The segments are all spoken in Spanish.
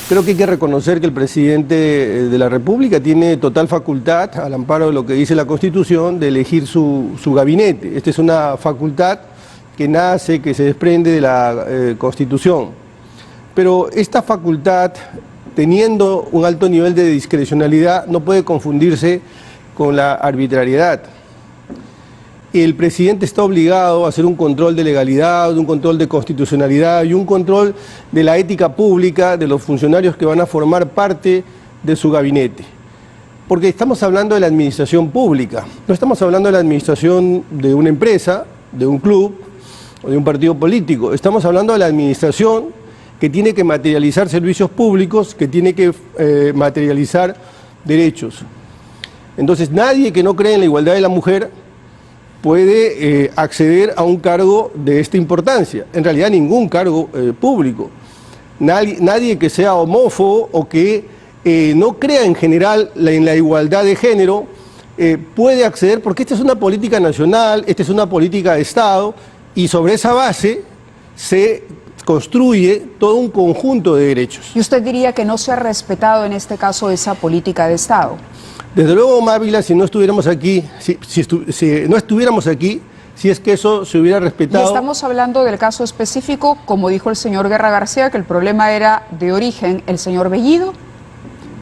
Creo que hay que reconocer que el presidente de la República tiene total facultad, al amparo de lo que dice la Constitución, de elegir su gabinete. Esta es una facultad que nace, que se desprende de la Constitución. Pero esta facultad, teniendo un alto nivel de discrecionalidad, no puede confundirse con la arbitrariedad. El presidente está obligado a hacer un control de legalidad, un control de constitucionalidad y un control de la ética pública de los funcionarios que van a formar parte de su gabinete. Porque estamos hablando de la administración pública, no estamos hablando de la administración de una empresa, de un club o de un partido político. Estamos hablando de la administración que tiene que materializar servicios públicos, que tiene que materializar derechos. Entonces, nadie que no cree en la igualdad de la mujer puede acceder a un cargo de esta importancia. En realidad, ningún cargo público. Nadie que sea homófobo o que no crea en general en la igualdad de género puede acceder, porque esta es una política nacional, esta es una política de Estado, y sobre esa base se construye todo un conjunto de derechos. ¿Y usted diría que no se ha respetado en este caso esa política de Estado? Desde luego, Mávila, si no estuviéramos aquí, si no estuviéramos aquí, si es que eso se hubiera respetado. Y estamos hablando del caso específico, como dijo el señor Guerra García, que el problema era de origen el señor Bellido.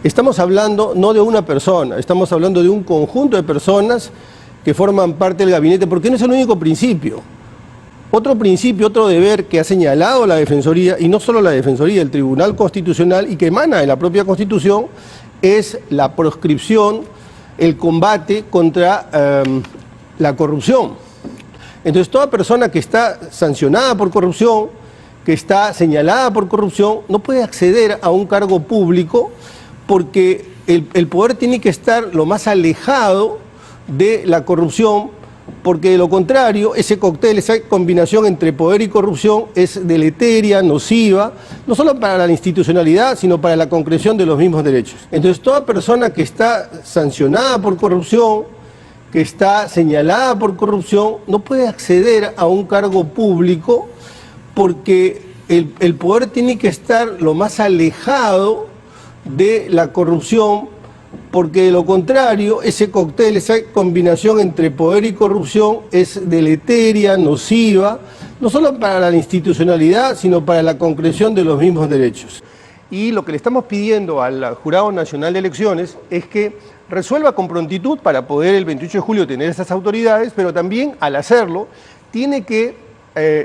Estamos hablando no de una persona, estamos hablando de un conjunto de personas que forman parte del gabinete, porque no es el único principio. Otro principio, otro deber que ha señalado la Defensoría, y no solo la Defensoría, el Tribunal Constitucional, y que emana de la propia Constitución, es la proscripción, el combate contra la corrupción. Entonces, toda persona que está sancionada por corrupción, que está señalada por corrupción, no puede acceder a un cargo público porque el poder tiene que estar lo más alejado de la corrupción, porque de lo contrario, ese cóctel, esa combinación entre poder y corrupción es deleteria, nociva, no solo para la institucionalidad, sino para la concreción de los mismos derechos. Entonces, toda persona que está sancionada por corrupción, que está señalada por corrupción, no puede acceder a un cargo público porque el poder tiene que estar lo más alejado de la corrupción, porque de lo contrario, ese cóctel, esa combinación entre poder y corrupción es deleteria, nociva, no solo para la institucionalidad, sino para la concreción de los mismos derechos. Y lo que le estamos pidiendo al Jurado Nacional de Elecciones es que resuelva con prontitud para poder el 28 de julio tener esas autoridades, pero también al hacerlo tiene que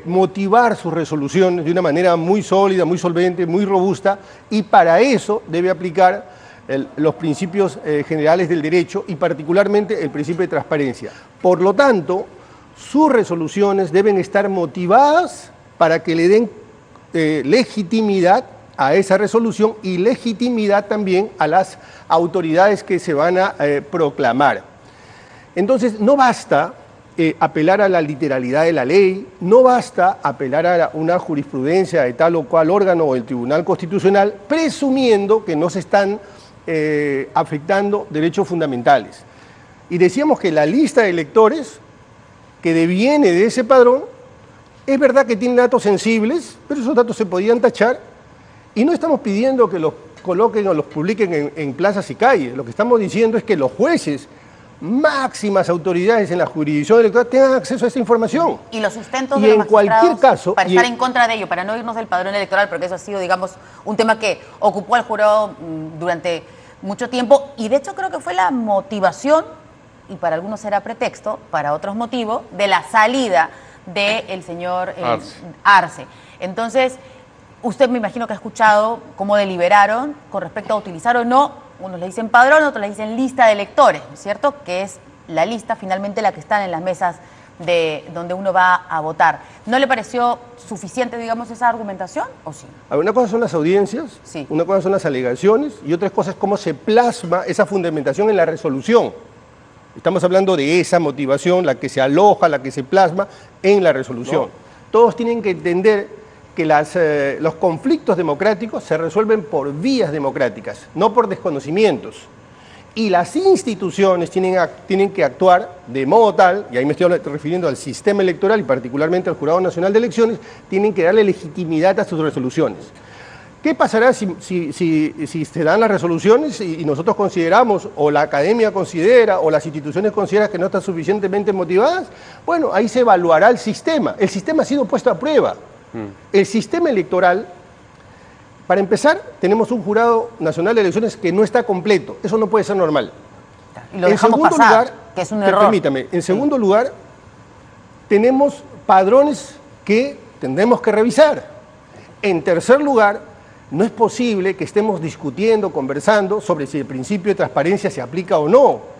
motivar sus resoluciones de una manera muy sólida, muy solvente, muy robusta, y para eso debe aplicar los principios generales del derecho y particularmente el principio de transparencia. Por lo tanto, sus resoluciones deben estar motivadas para que le den legitimidad a esa resolución y legitimidad también a las autoridades que se van a proclamar. Entonces, no basta apelar a la literalidad de la ley, no basta apelar a una jurisprudencia de tal o cual órgano o el Tribunal Constitucional, presumiendo que no se están afectando derechos fundamentales. Y decíamos que la lista de electores que deviene de ese padrón, es verdad que tiene datos sensibles, pero esos datos se podían tachar, y no estamos pidiendo que los coloquen o los publiquen en plazas y calles. Lo que estamos diciendo es que los jueces, máximas autoridades en la jurisdicción electoral, tengan acceso a esa información. Y los sustentos y de los en cualquier caso, para estar en contra de ello, para no irnos del padrón electoral, porque eso ha sido, digamos, un tema que ocupó al jurado durante mucho tiempo, y de hecho creo que fue la motivación, y para algunos era pretexto, para otros motivos, de la salida del señor Arce. Entonces, usted me imagino que ha escuchado cómo deliberaron con respecto a utilizar o no, unos le dicen padrón, otros le dicen lista de electores, ¿no es cierto? Que es la lista finalmente la que está en las mesas de donde uno va a votar. ¿No le pareció suficiente, digamos, esa argumentación o sí? A ver, una cosa son las audiencias, sí, una cosa son las alegaciones y otra cosa es cómo se plasma esa fundamentación en la resolución. Estamos hablando de esa motivación, la que se aloja, la que se plasma en la resolución. No. Todos tienen que entender que los conflictos democráticos se resuelven por vías democráticas, no por desconocimientos. Y las instituciones tienen que actuar de modo tal, y ahí me estoy refiriendo al sistema electoral y particularmente al Jurado Nacional de Elecciones, tienen que darle legitimidad a sus resoluciones. ¿Qué pasará si se dan las resoluciones y nosotros consideramos, o la academia considera, o las instituciones consideran que no están suficientemente motivadas? Bueno, ahí se evaluará el sistema. El sistema ha sido puesto a prueba. El sistema electoral, para empezar, tenemos un Jurado Nacional de Elecciones que no está completo. Eso no puede ser normal. Y lo dejamos pasar, que es un error. Permítame, en segundo lugar, tenemos padrones que tendremos que revisar. En tercer lugar, no es posible que estemos discutiendo, conversando sobre si el principio de transparencia se aplica o no.